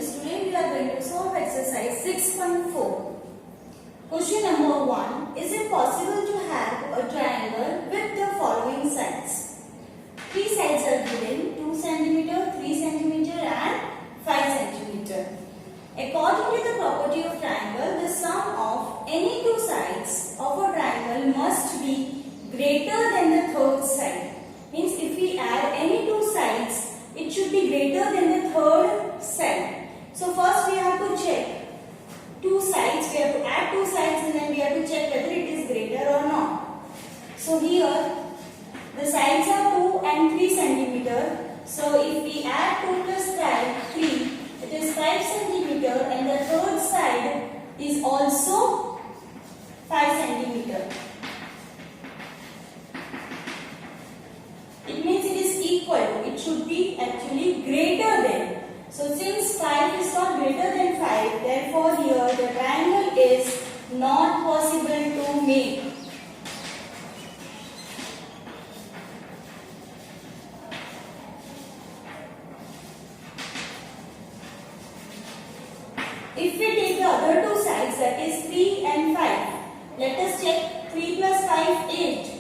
students, today we are going to solve exercise 6.4. Question number 1. Is it possible to have a triangle with the following sides? Three sides are given, 2 cm, 3 cm and 5 cm. According to the property of triangle, the sum of any two sides of a triangle must be greater than the third side. Means if we add any two sides, it should be greater than the third side. So first we have to check two sides. We have to add two sides and then we have to check whether it is greater or not. So here the sides are 2 and 3 cm. So if we add 2 plus 3, it is 5 cm and the third side is also 5 cm. It means it is equal to, it should be actually greater than. So since 5 is not greater than 5, therefore here the triangle is not possible to make. If we take the other two sides, that is 3 and 5, let us check. 3 plus 5, 8.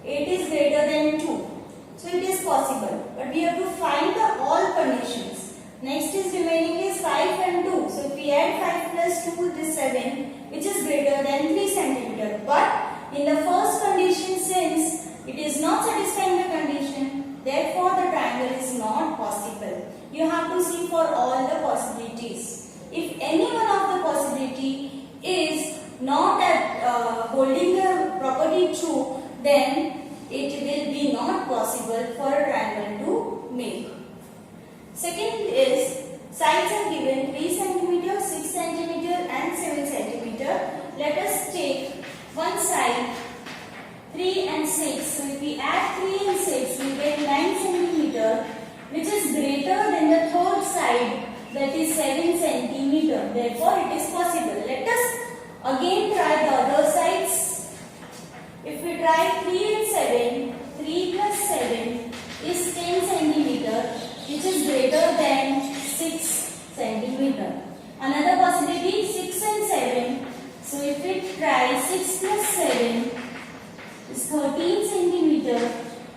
8 is greater than 2. So it is possible, but we have to find the all conditions. Next is remaining is 5 and 2. So if we add 5 plus 2, it is 7, which is greater than 3 cm. But in the first condition, since it is not satisfying the condition, therefore the triangle is not possible. You have to see for all the possibilities. If any one of the possibility is not holding the property true, then it will be not possible for a triangle to make. Second is sides are given 3 cm, 6 cm and 7 cm. Let us take one side 3 and 6. So if we add 3 and 6, we get 9 cm, which is greater than the third side, that is 7 cm. Therefore it is possible. Let us again try the other sides. If we try 3 and 7, 3 plus 7 is 10 cm, which is greater than 6 cm. Another possibility 6 and 7. So if we try 6 plus 7 is 13 cm,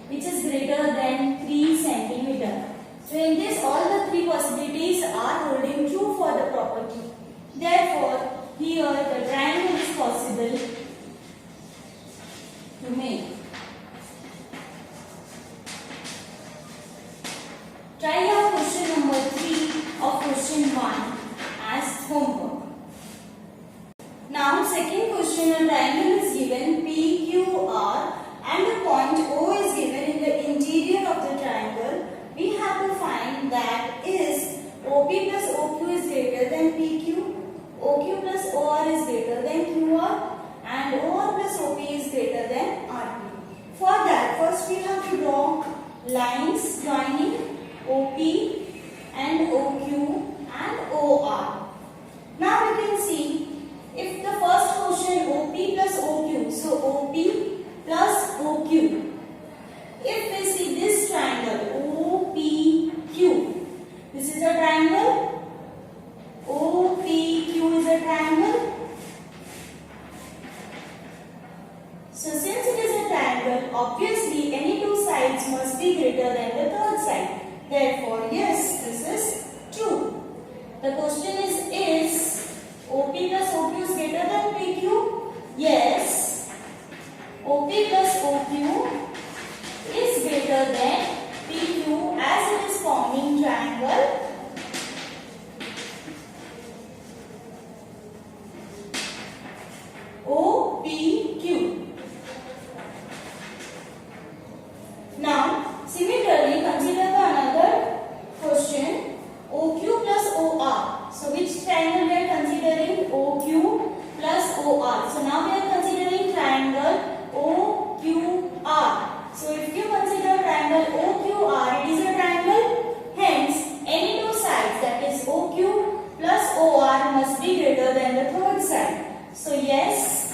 which is greater than 3 cm. So in this all the three possibilities are holding true for the property. Therefore here the triangle is possible to make. Try your question number 3 of question 1 as homework. Now second question, a triangle is given PQR and a point O is given in the interior of the triangle. We have to find that is OP plus OQ is greater than PQ, OQ plus OR is greater than QR and OR plus OP is greater than RP. For that, first we have to draw lines joining OP and OQ and OR. Now we can see if the first question OP plus OQ, so OP plus OQ. If we see this triangle OPQ, this is a triangle, OPQ is a triangle. So since it is a triangle, obviously any two sides must be greater than the third side. Therefore, yes, this is true. The question is OP plus OQ is greater than PQ? Yes. OP plus OQ is greater than PQ as it is forming triangle OPQ. Now, similarly, consider the another question OQ plus OR. So, which triangle we are considering? OQ plus OR. So, now we are considering triangle OQR. So, if you consider triangle OQR, it is a triangle. Hence, any two sides, that is OQ plus OR, must be greater than the third side. So, yes,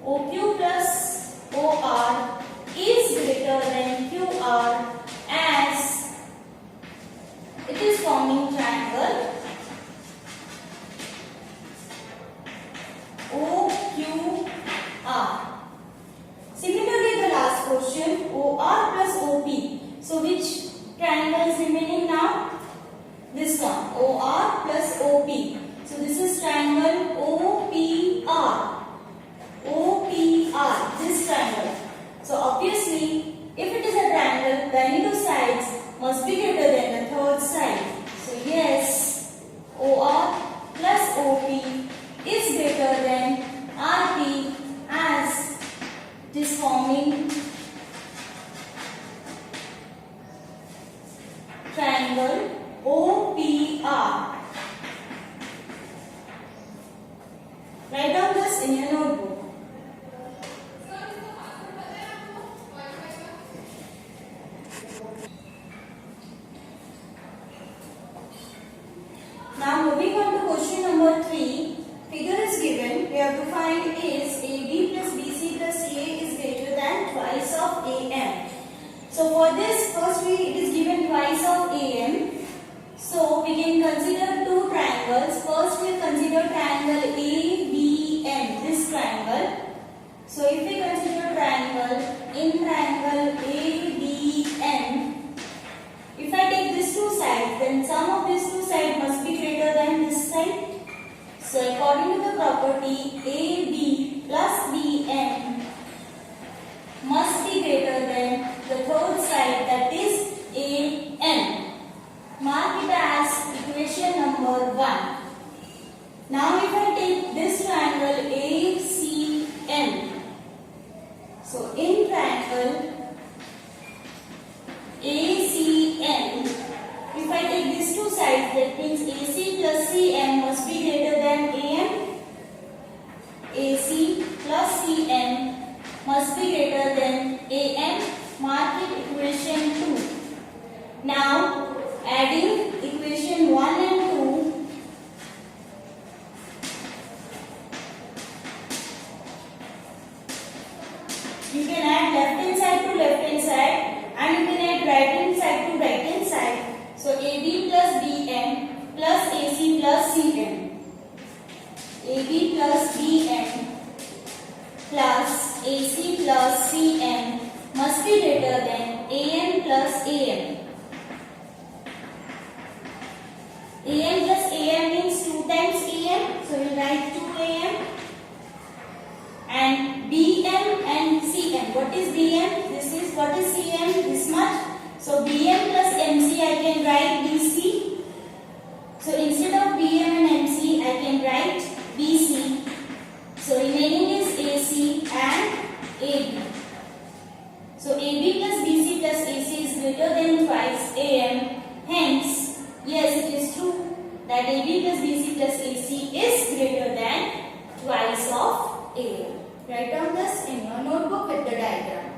OQ plus OR is greater than QR as it is forming triangle in your notebook. Now moving on to question number 3. Figure is given. We have to find is AB plus BC plus CA is greater than twice of AM. So for this, first it is given twice of AM. So we can consider two triangles. First we will consider triangle ABM, this triangle. So if we consider triangle, in triangle ABM, if I take these two sides, then sum of these two sides must be greater than this side. So according to the property, AB plus BM must be greater than the third side, that is AM. Mark it as equation number 1. Now if I take this triangle ACM, so in triangle ACM, if I take these two sides, that means AC plus CM must be greater than AM. AC plus CM must be greater than AM. Mark it equation 2. Now adding equation 1 and 2, you can add left hand side to left hand side, and you can add right hand side to right hand side. So AB plus BM plus AC plus CM. AB plus BM plus AC plus CM must be greater than AM plus AM. AM plus AM means 2 times AM, so we will write 2 AM. And BM and CM. What is BM? This is. What is CM? This much. So BM plus MC I can write BC. So instead of BM and MC I can write BC. So remaining is AC and AB. So AB plus BC plus AC is greater than twice AM. Hence, yes, it is true that AB plus BC plus AC is greater than twice of AM. Write down this in your notebook with the diagram.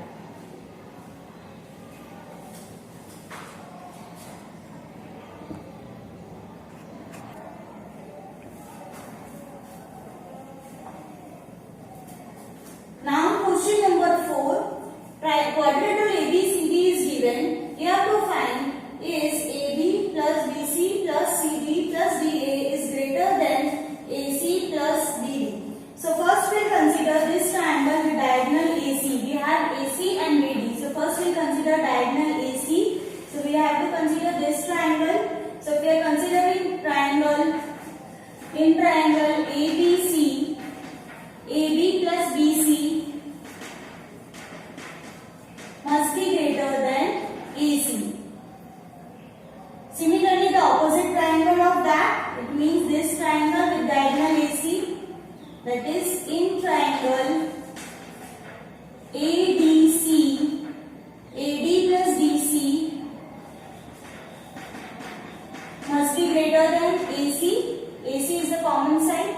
Now question number 4. Quadrilateral ABCD is given. You have to find is AB plus BC plus CD plus DA is greater than AC plus BD. So first we will consider this triangle with diagonal AC. We have AC and BD. So first we will consider diagonal AC. So we have to consider this triangle. So if we are considering triangle, in triangle ABC, AB plus BC must be greater than AC. Similarly, the opposite triangle of that, it means this triangle with diagonal AC, that is in triangle ADC, AD plus DC must be greater than AC. AC is the common side.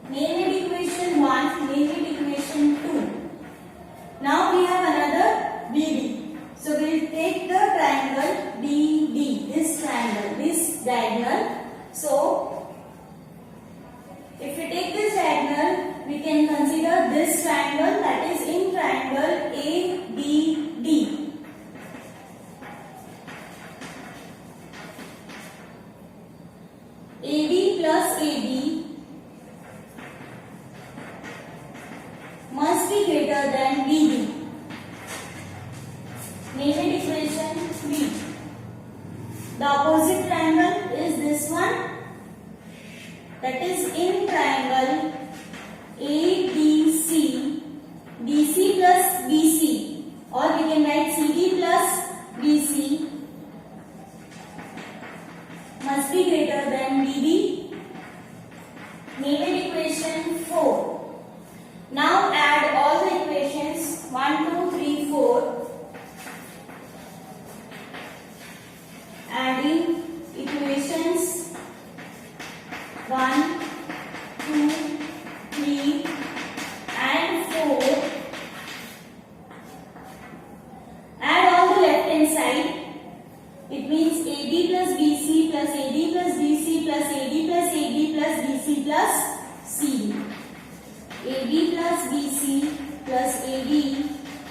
Name it equation 1, name it equation 2. Now we have another BD. So we will take the triangle BD, this triangle, this diagonal. So if we take this diagonal, we can consider this triangle, that is in triangle ABD. AB plus AB must be greater than BD. Name it equation 3. The opposite triangle is this one, that is in triangle ABC, DC plus BC, or we can write CD plus BC must be greater than BD. Name it equation 4. Now add all the equations 1, 2, 3, 4. Adding equations 1, 2, AB plus BC plus AD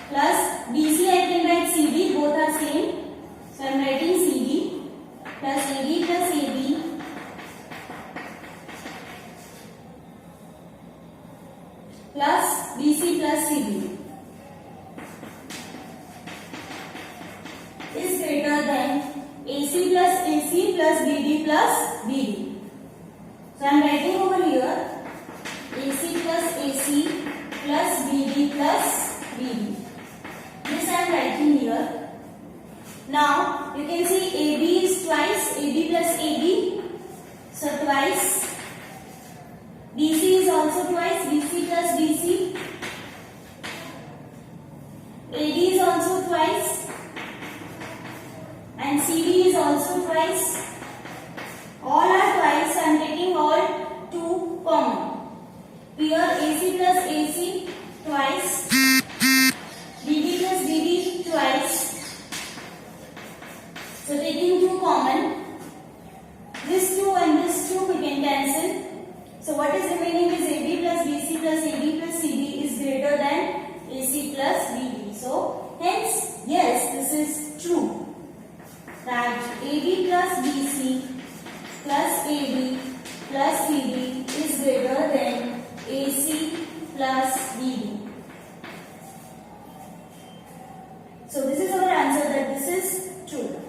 plus BC I can write CD, both are same. So I am writing CD plus AD plus AB plus BC plus CD is greater than AC plus AC plus BD plus BD. So I am writing over here AC plus AC plus BD plus BD. This I am writing here. Now you can see AB is twice AB plus AB. So twice. BC is also twice BC plus BC. AD is also twice. And CD is also twice. All are twice. I am taking all two common. Here AC plus AC twice. BD plus BD twice. So taking two common. This two and this two we can cancel. So what is remaining is AB plus BC plus AD plus CD is greater than AC plus BD. So hence yes, this is true. That AB plus BC plus AD plus CD is greater than AC plus BD. So this is our answer, that this is true.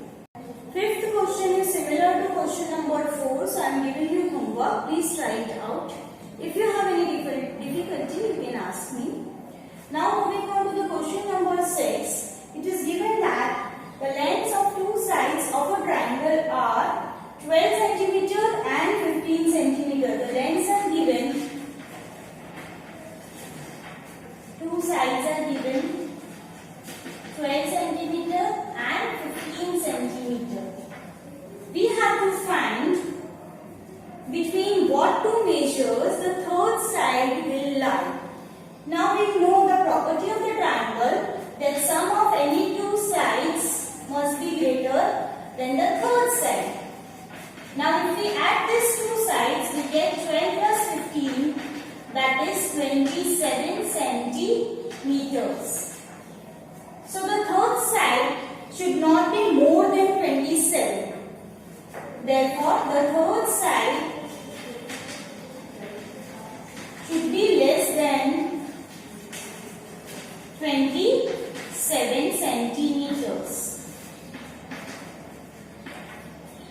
Fifth question is similar to question number 4. So I am giving you homework. Please try it out. If you have any difficulty, you can ask me. Now moving on to the question number 6. It is given that the lengths of two sides of a triangle are 12 cm and 15 cm. The lengths are given. Two sides are given 12 cm and 15 cm. We have to find between what two measures the third side will lie. Now we know the property of the triangle, that sum of any two sides must be greater than the third side. Now if we add these two sides, we get 12 plus 15, that is 27 centimeters. So the third side should not be more than 27. Therefore, the third side should be less than 27 centimeters.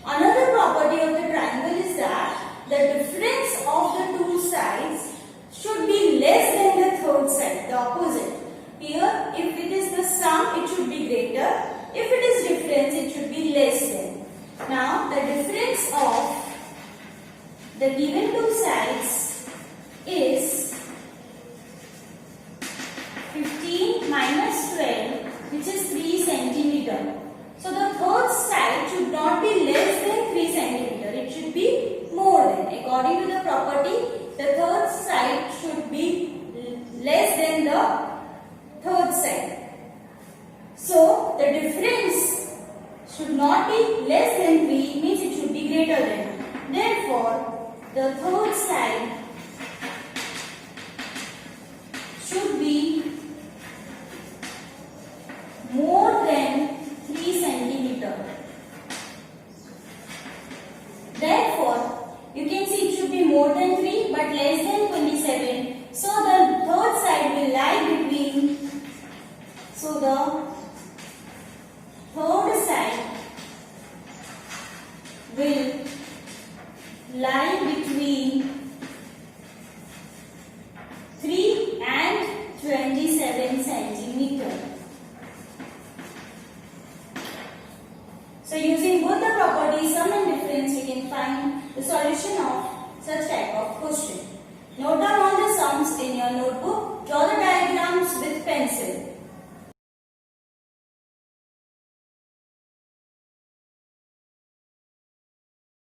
Another property of the triangle is that the difference of the two sides should be less than the third side, the opposite. Here, if it is the sum, it should be greater. If it is difference, it should be less than. Now, the difference of the given two sides is 15 minus 12, which is 3 centimeter. So, the third side should not be less than 3 centimeter. It should be more than. According to the property, the third side should be less than the third side. So the difference should not be less than 3, means it should be greater than. Therefore, the third side should be more than 3 centimeter. Therefore, you can see it should be more than 3 but less than 27. So the third side will lie between. So the third side will lie between 3 and 27 centimeter. So using both the properties, sum and difference, we can find the solution of such type of question. Note down all the sums in your notebook. Draw the diagrams with pencil.